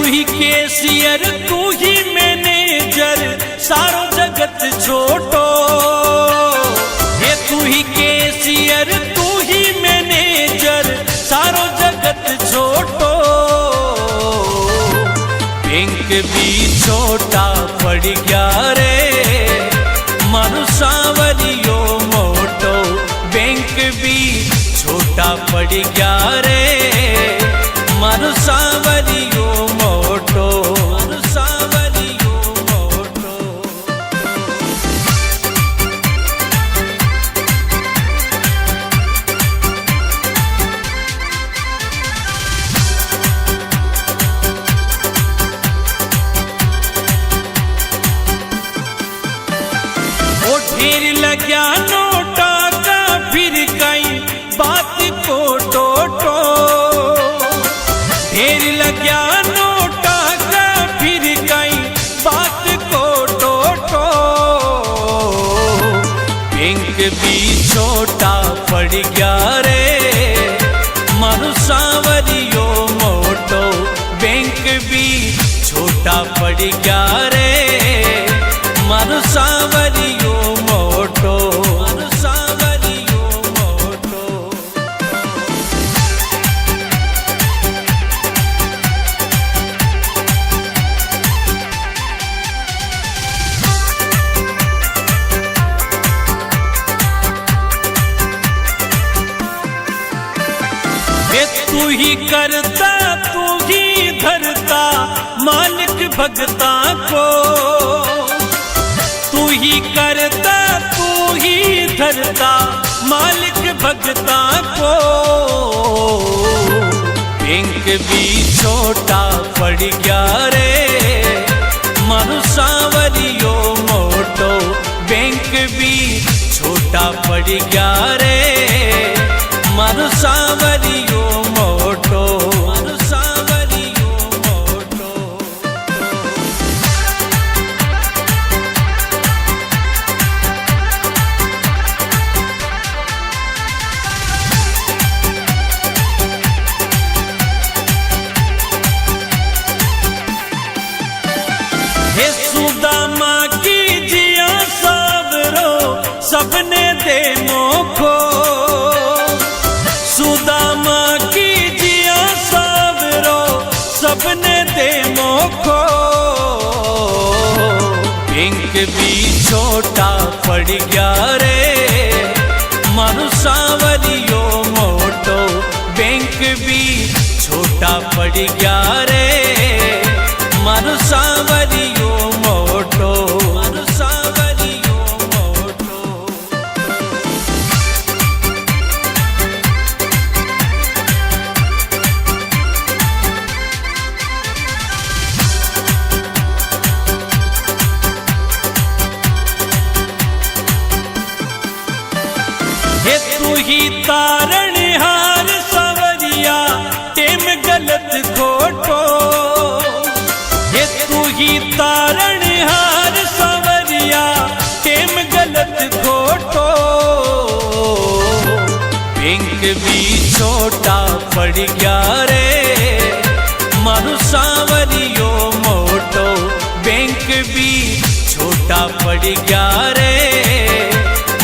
ही cashier तू ही manager सारो जगत छोटो। हे तू ही केशियर तू ही मैनेजर सारो जगत छोटो। बैंक भी छोटा पड़ गया रे मानो सांवरियो मोटो। बैंक भी छोटा पड़ गया रे मानो सांवरियो मोटो। मानो सांवरियो मोटो। ओ ढेर लग्या नोटा का फिर कई बात को टोटो। ढेर लग्या नोटा का फिर कई बात को टोटो। बैंक भी छोटा पड़ गया रे मानो सांवरियो मोटो। बैंक भी छोटा पड़ गया रे मानो सांवरियो मोटो। मानो सांवरियो मोटो। वे तू ही करता तू ही धरता मालिक भगता को। तू ही करता तू ही धरता मालिक भगता को। बैंक भी छोटा पड़ गया रे मानो सांवरियो मोटो। बैंक भी छोटा पड़ गया रे मानो सांवरियो मोटो। मानो सांवरियो मोटो। हे सुदामा की जिया सावरो सबने दे मोखो। सुदामा की जिया सावरो सबने दे मोखो। बैंक भी छोटा पड़ गया रे मानो सांवरियो मोटो। बैंक भी छोटा पड़ गया रे मानो सांवरियो मोटो। मानो सांवरियो मोटो। हे तू ही तारणहार सांवरिया टेम गलत खोटो। हे तू ही तारणहार सांवरिया टेम गलत खोटो। बैंक भी छोटा पड़ गया रे मानो सांवरियो मोटो। बैंक भी छोटा पड़ गया रे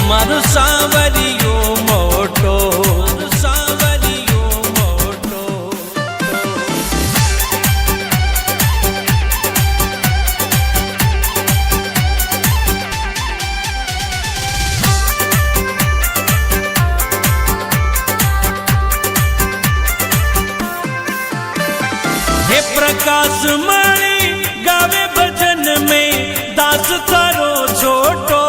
मानो सांवरियो मोटो। मानो सांवरियो मोटो। हे प्रकाश मणि गावे भजन में दास थारो छोटो।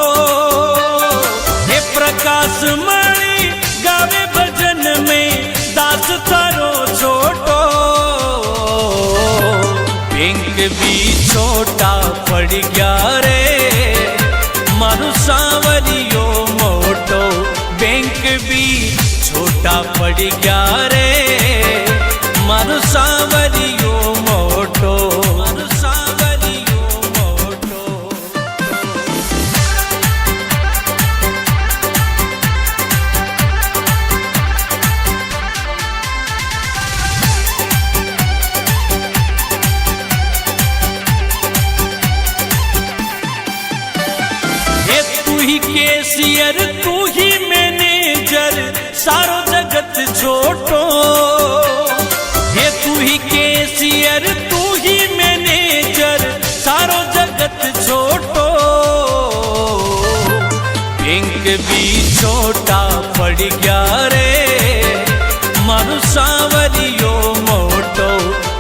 हे प्रकाश मणि गावे भजन में दास थारो छोटो। बैंक भी छोटा पड़ गया रे मानो सांवरियो मोटो। बैंक भी छोटा पड़ गया रे मानो सांवरियो मोटो। मानो सांवरियो मोटो। केसियर तू ही मैनेजर सारो जगत छोटो। हे तू ही केसियर तू ही मैनेजर सारो जगत छोटो। बैंक भी छोटा पड़ गया रे मारू सांवरियो मोटो।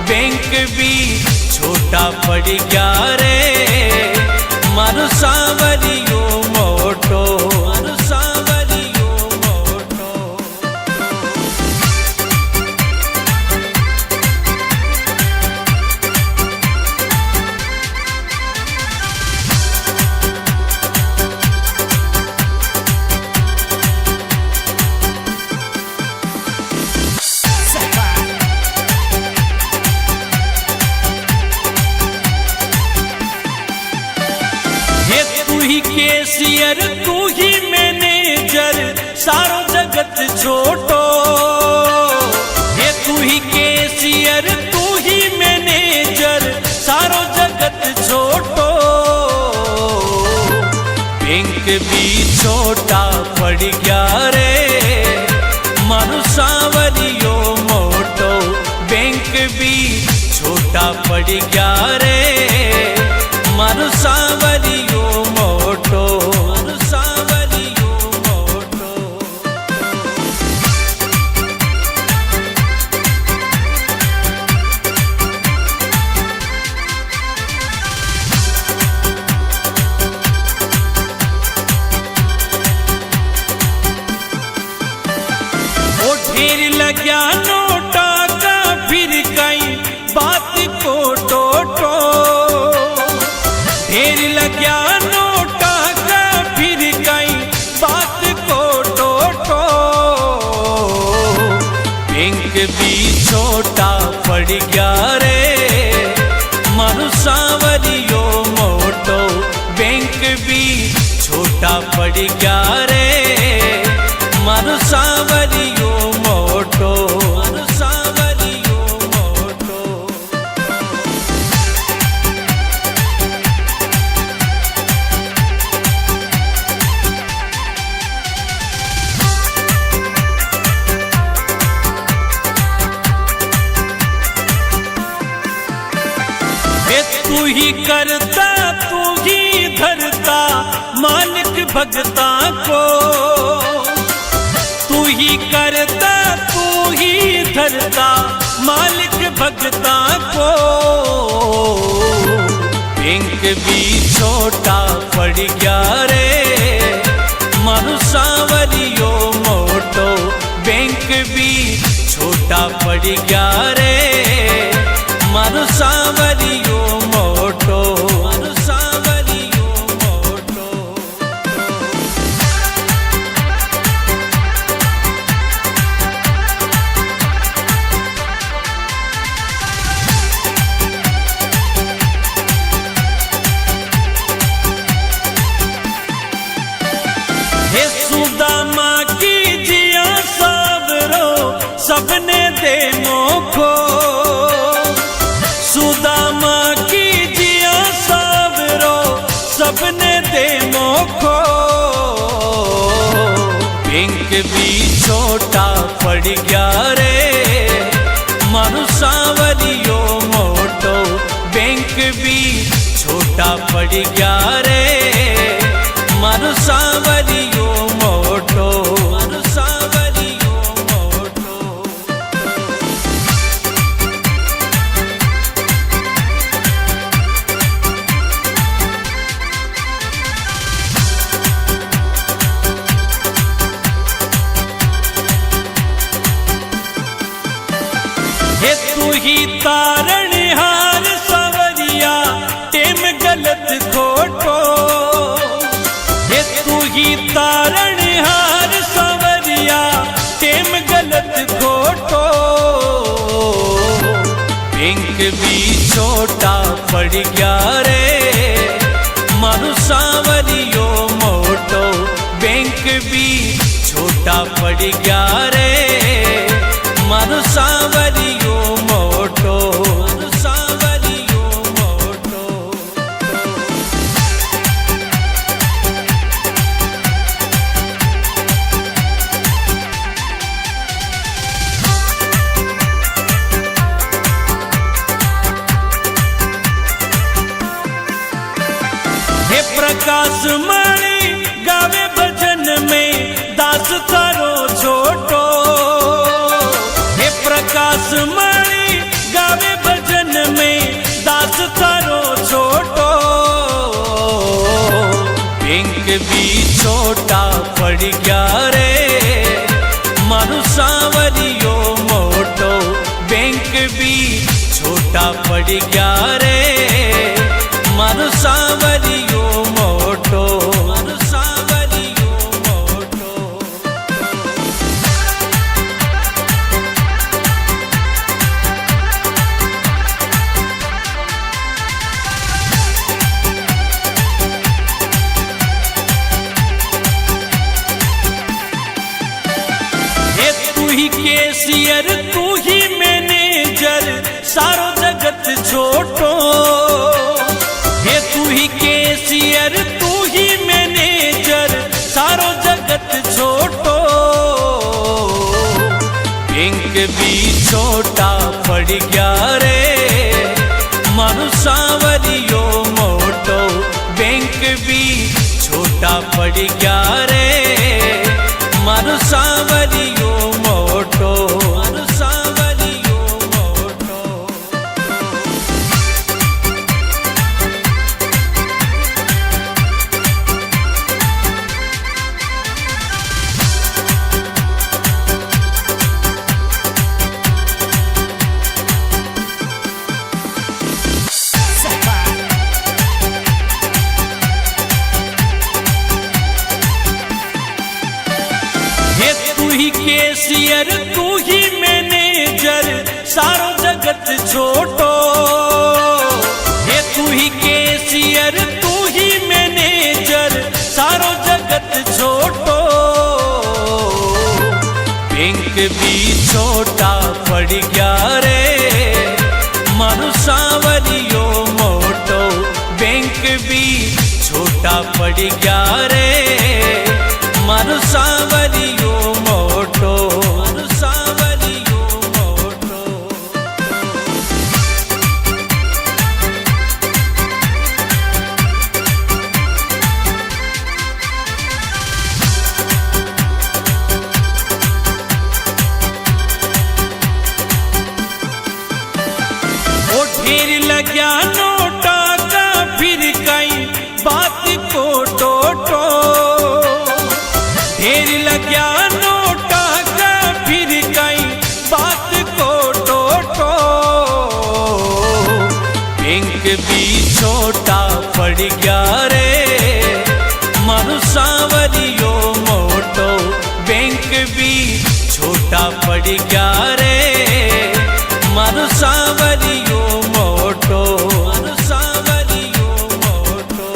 बैंक भी छोटा पड़ गया रे मारू सांवरियो मोटो। मारू सांवरियो मोटो। तू ही केसियर तू ही मैनेजर सारो जगत छोटो। हे तू ही केसियर तू ही मैनेजर सारो जगत छोटो। बैंक भी छोटा पड़ गया रे मारू सांवरियो मोटो। बैंक भी छोटा पड़ गया रे मारू सांवरियो मोटो। मारू सांवरियो मोटो। ओ ढेर लग्या नोटा का फिर कई बात को टोटो। ढेर लग्या नोटा का फिर कई बात को टोटो। बैंक भी छोटा पड़ गया रे मारू सांवरियो मोटो। बैंक भी छोटा पड़ गया रे मारू सांवरियो मोटो। मारू सांवरियो मोटो। तू ही करता तू ही धरता मालिक भगता को। तू ही करता तू ही धरता मालिक भगता को। बैंक भी छोटा पड़ गया रे मारू सांवरियो मोटो। बैंक भी छोटा पड़ गया रे मारू सांवरियो मोटो। मारू सांवरियो मोटो। हे सुदामा की जिया सावरो सबने दे मोखो। सुदामा की जिया सावरो सबने दे मोखो। बैंक भी छोटा पड़ गया रे मारू सांवरियो मोटो। बैंक भी छोटा पड़ गया रे मारू सांवरियो मोटो। मारू सांवरियो मोटो। हे तू ही तारणहार सांवरिया टेम गलत खोटो। हे तू ही तारणहार सांवरिया टेम गलत खोटो। बैंक भी छोटा पड़ गया रे मारू सांवरियो मोटो। बैंक भी छोटा पड़ गया रे मारू सांवरियो मोटो। मारू सांवरियो मोटो। प्रकाश मणि गावे भजन में दास थारो छोटो। हे प्रकाश मणि गावे भजन में दास थारो छोटो। बैंक भी छोटा पड़ गया रे मारू सांवरियो मोटो। बैंक भी छोटा पड़ गया रे मारू सांवरियो मोटो। मारू सांवरियो मोटो। हे तू ही कैशियर तू ही मैनेजर सारो जगत छोटो। हे तू ही कैशियर तू ही मैनेजर सारो जगत छोटो। बैंक भी छोटा पड़ गया रे मारू सांवरियो मोटो। बैंक भी छोटा पड़ गया रे मारू सांवरियो मोटो। मारू सांवरियो मोटो। हे तू ही कैशियर तू ही मैनेजर सारो जगत छोटो। हे तू ही कैशियर तू ही मैनेजर सारो जगत छोटो। बैंक भी छोटा पड़ गया रे मारू सांवरियो मोटो। बैंक भी छोटा पड़ गया रे मारू सांवरियो मोटो। मारू सांवरियो मोटो। ओ ढेर लग्या नोटा का फिर कई बात को टोटो। ढेर लग्या नोटा का फिर कई बात को टोटो। बैंक भी छोटा पड़ गया रे मारू सांवरियो मोटो। बैंक भी छोटा पड़ गया रे मारू सांवरियो मोटो। मारू सांवरियो मोटो।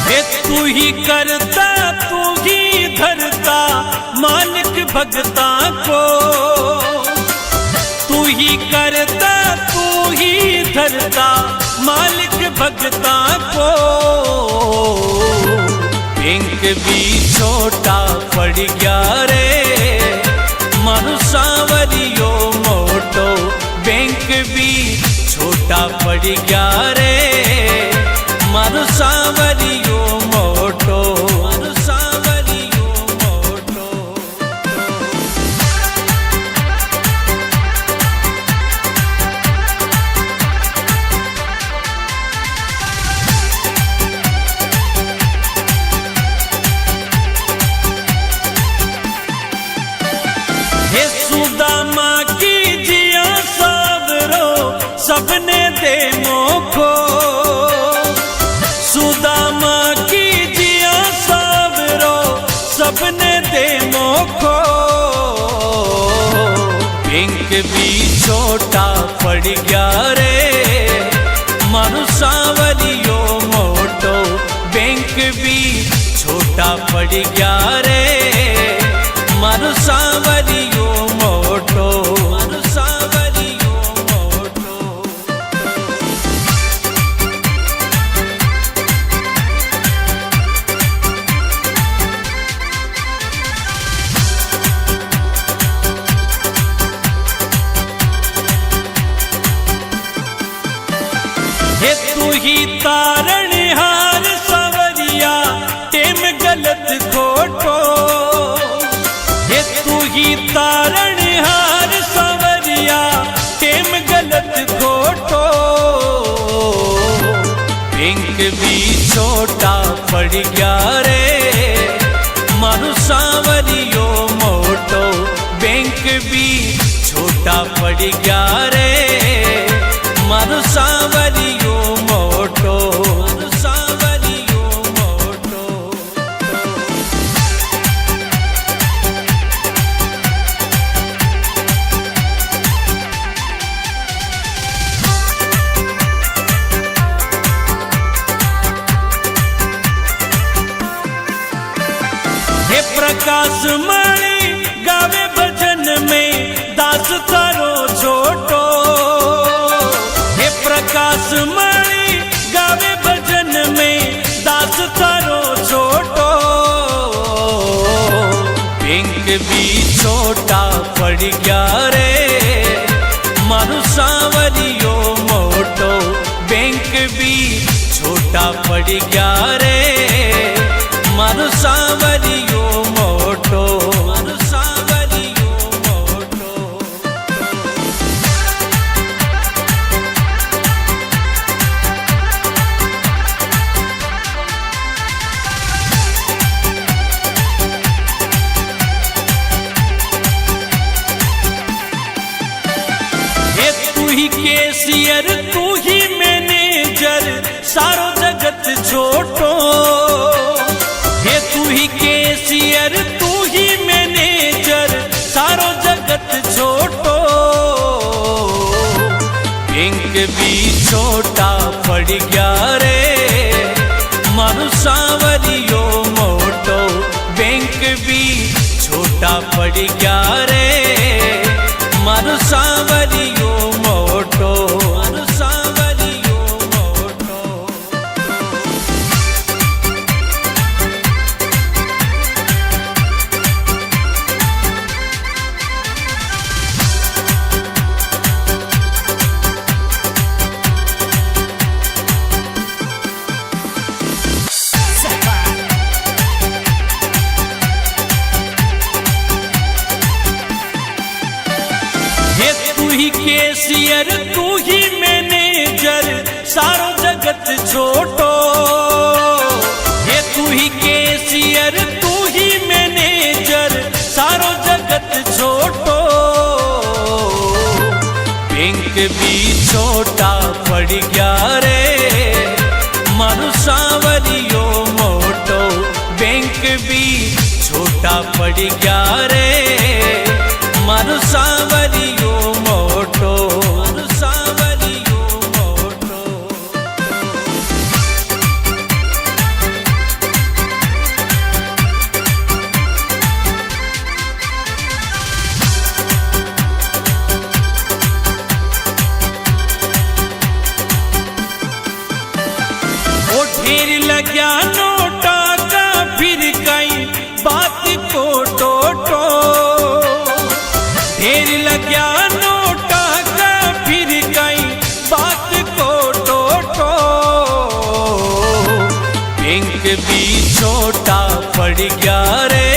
हे तू ही करता तू ही धरता मालिक भगता को। तू ही करता तू ही धरता मालिक भगता को। बैंक भी छोटा पड़ गया रे मारू सांवरियो मोटो। बैंक भी छोटा पड़ गया रे मारू सांवरियो मोटो। मारू सांवरियो मोटो। हे सुदामा की जिया सावरो सबने दे मोखो। सुदामा की जिया सावरो सबने दे मोखो। बैंक भी छोटा पड़ गया रे मारू सांवरियो मोटो। बैंक भी छोटा पड़ गया रे मारू सांवरियो मोटो। मारू सांवरियो मोटो। तू ही तारणहार सवरिया टेम गलत खोटो, ये तू ही तारणहार सवरिया टेम गलत खोटो। बैंक भी छोटा पड़ गया रे मारू सांवरियो मोटो, बैंक भी छोटा पड़ गया रे मारू सांवरियो मोटो, मारू सांवरियो मोटो। हे प्रकाश मणि गावे भजन में दास तारो छोटो, हे प्रकाश मणि गावे भजन में दास तारो छोटो। बैंक भी छोटा पड़ गया रे मारू सांवरियो मोटो, बैंक भी छोटा पड़ गया रे मारू सांवरियो मोटो, मारू सांवरियो मोटो। ये तू ही कैशियर तू ही मैनेजर सारो जगत छोटो, ये तू ही कैशियर तू ही मैनेजर सारो जगत छोटो। बैंक भी छोटा पड़ गया रे मारू सांवरियो मोटो, बैंक भी छोटा पड़ गया रे मारू सांवरियो मोटो, मारू सांवरियो मोटो। ये तू ही कैशियर तू ही मैनेजर सारो जगत छोटो, ये तू ही कैशियर तू ही मैनेजर सारो जगत छोटो। बैंक भी छोटा पड़ गया रे मारू सांवरियो मोटो, बैंक भी छोटा पड़ गया रे मारू सांवरियो मोटो, मारू सांवरियो मोटो। ओ ढेर लग्या नोटा का फिर कई बात को टोटो, ढेर लग्या नोटा का फिर कई बात को टोटो। बैंक भी छोटा पड़ गया रे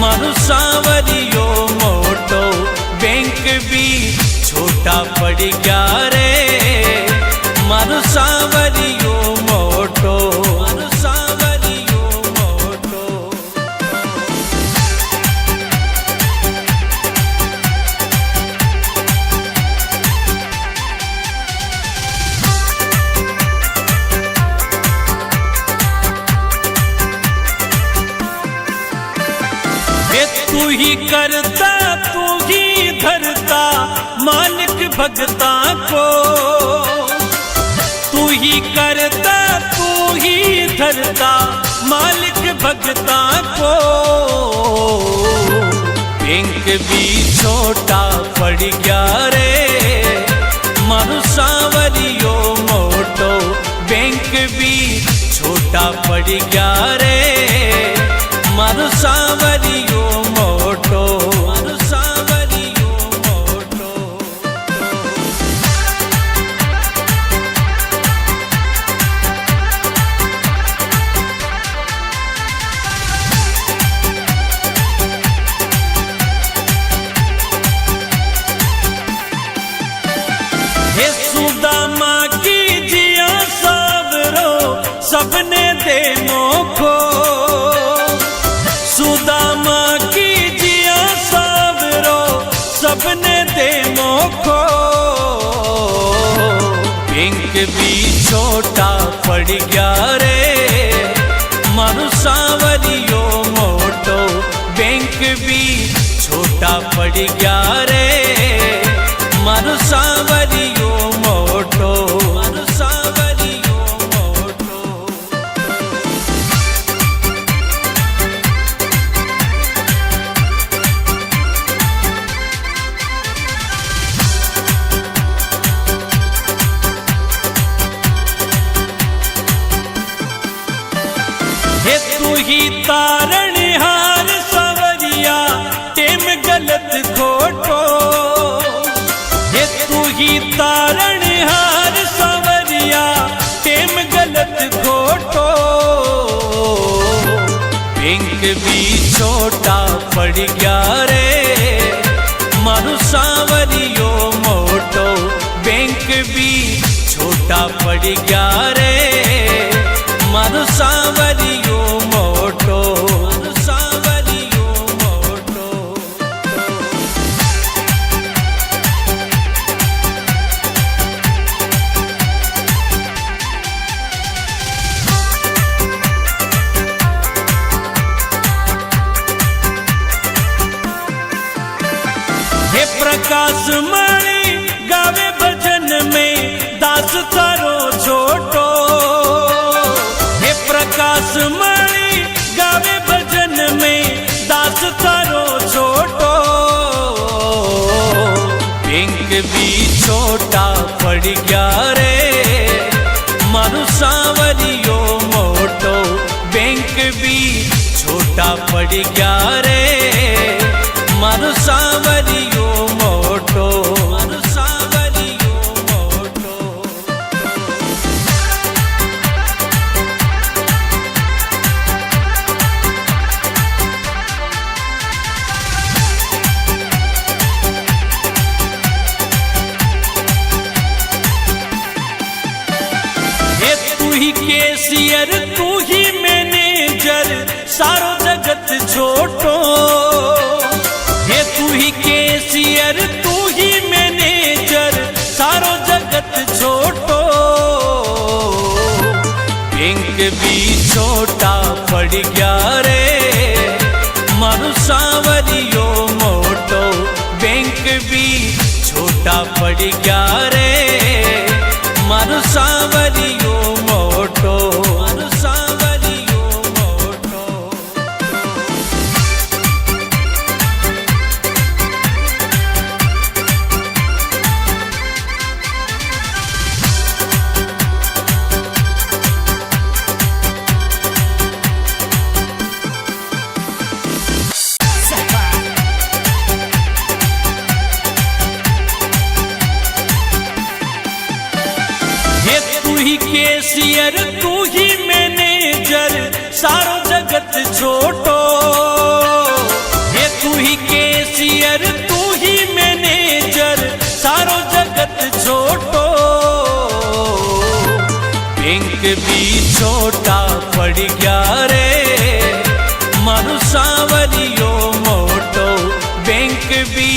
मारू सांवरियो मोटो, बैंक भी छोटा पड़ गया रे मारू सांवरियो मोटो, मारू सांवरियो मोटो। ये तू ही करता तू ही धरता मालिक भगता को, तू ही करता तू ही धरता मालिक भगता को। बैंक भी छोटा पड़ गया रे मारू सांवरियो मोटो, बैंक भी छोटा पड़ गया रे मारू सांवरियो मोटो, मारू सांवरियो मोटो। हे सुदामा की जिया सावरो सबने दे मोखो, सुदामा की जिया सावरो सबने दे मोखो। बैंक भी छोटा पड़ गया रे मारू सांवरियो मोटो, बैंक भी छोटा पड़ गया रे मारू सांवरियो मोटो, मारू सांवरियो मोटो। हे तू ही तारणहार सांवरिया टेम गलत खोटो, हे तू ही तारणहार सांवरिया टेम गलत खोटो। बैंक भी छोटा पड़ गया रे मारू सांवरियो मोटो, बैंक भी छोटा पड़ गया रे मारू सांवरियो मोटो, मारू सांवरियो मोटो। हे प्रकाश मणि गावे भजन में दास तारो छोटो, हे प्रकाश मणि गावे भजन में दास तारो छोटो। बैंक भी छोटा पड़ गया रे मारू सांवरियो मोटो, बैंक भी छोटा पड़ गया रे मारू सांवरियो मोटो, मारू सांवरियो मोटो। हे तू ही कैशियर तू ही मैनेजर सारो जगत छोटो, हे तू ही कैशियर तू ही मैनेजर सारो जगत छोटो। बैंक भी छोटा पड़ गया रे मारू सांवरियो मोटो, बैंक भी छोटा पड़ गया रे मारू सांवरियो मोटो, मारू सांवरियो मोटो। हे तू ही कैशियर तू ही मैनेजर सारो जगत छोटो, हे तू ही कैशियर तू ही मैनेजर सारो जगत छोटो। बैंक भी छोटा पड़ गया रे मारू सांवरियो मोटो, बैंक भी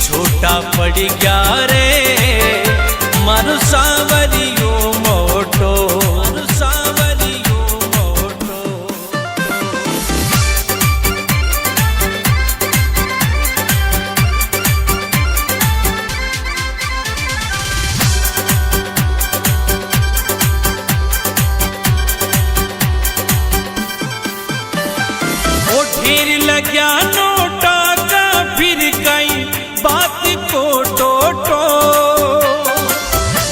छोटा पड़ गया रे मारू सांवरियो मोटो, मारू सांवरियो मोटो। ओ ढेर लग्या नोटा का फिर कई बात को टोटो,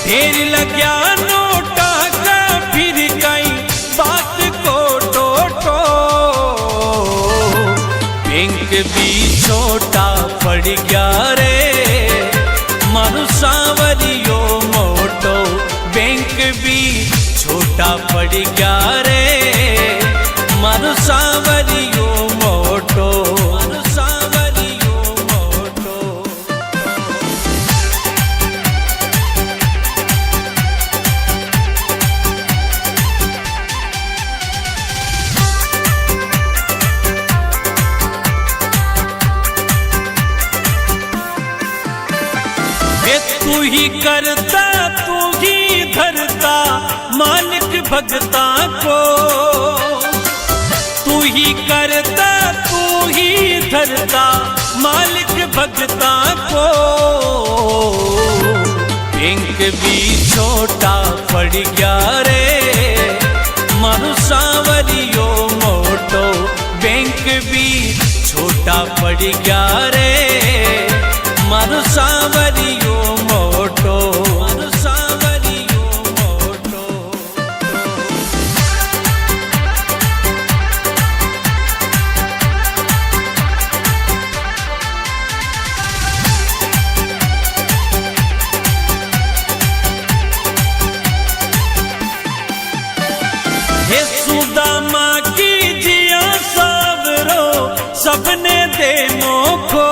ढेर लग्या नोटा का फिर कई बात को टोटो। बैंक भी छोटा पड़ गया रे मारू सांवरियो मोटो, बैंक भी छोटा पड़ गया रे मारू सांवरियो मोटो, मारू सांवरियो मोटो। तू ही करता तू ही धरता मालिक भगता को, तू ही करता तू ही धरता मालिक भगता को। बैंक भी छोटा पड़ गया रे मारू सांवरियो मोटो, बैंक भी छोटा पड़ गया रे मारू सांवरियो मोटो, मारू सांवरियो मोटो। हे सुदामा की जिया सावरो सबने दे मोखो,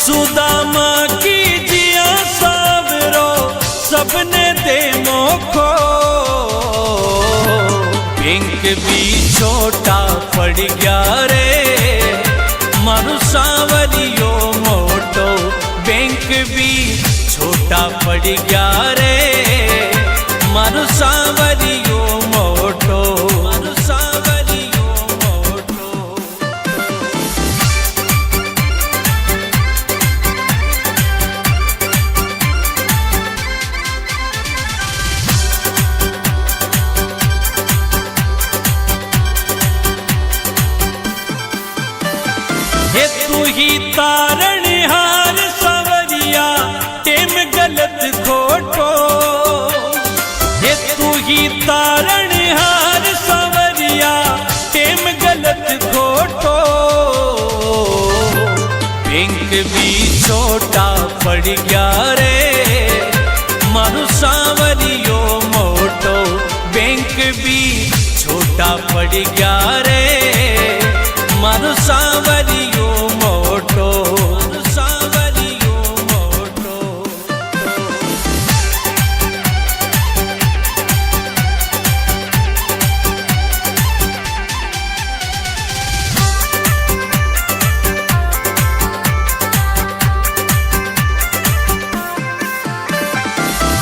सुदामा की जिया सावरो सबने दे मोखो। बैंक भी छोटा पड़ गया रे मारू सांवरियो मोटो, बैंक भी छोटा पड़ गया रे मारू सांवरियो मोटो, मारू सांवरियो मोटो। हे तू ही तारणहार सांवरिया टेम गलत खोटो, हे तू ही तारणहार सांवरिया टेम गलत खोटो। बैंक भी छोटा पड़ गया रे मारू सांवरियो मोटो, बैंक भी छोटा पड़ गया रे मारू सांवरियो मोटो, मारू सांवरियो मोटो।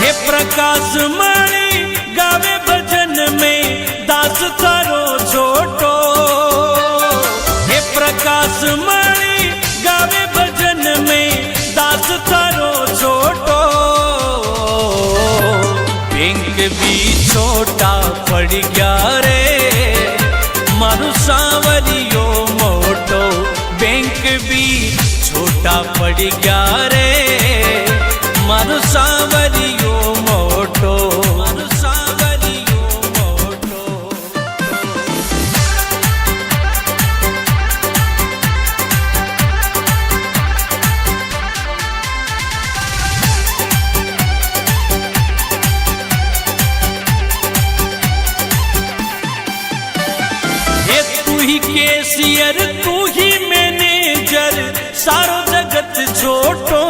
हे प्रकाश मणि गावे भजन में दास थारो छोटो, हे प्रकाश मणि गावे भजन में दास थारो छोटो। बैंक भी छोटा पड़ गया रे मारू सांवरियो मोटो, बैंक भी छोटा पड़ गया रे मारू सांवरियो मोटो, मारू सांवरियो मोटो। हे तू ही कैशियर तू ही मैनेजर सारो जगत छोटो,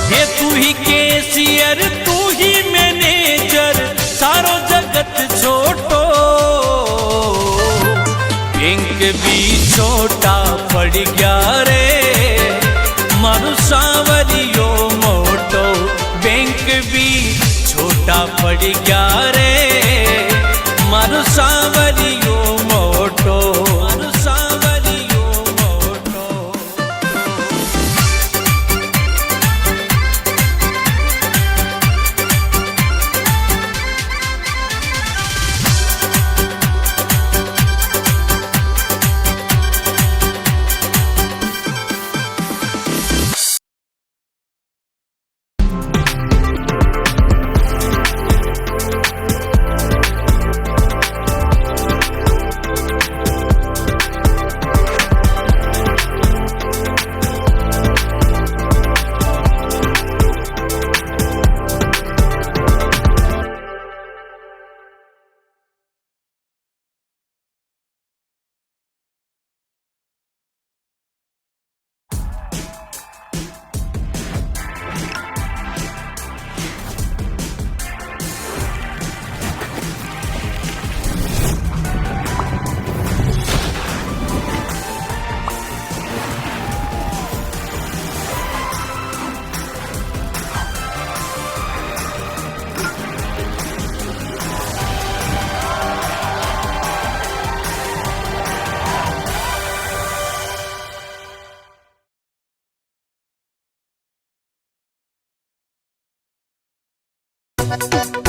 हे तू ही कैशियर तू ही मैनेजर सारो जगत छोटो। बैंक भी छोटा पड़ गया रे मारू सांवरियो मोटो, बैंक भी छोटा पड़ गया रे मारू सांवरियो मोटो, मारू सांवरियो मोटो। है।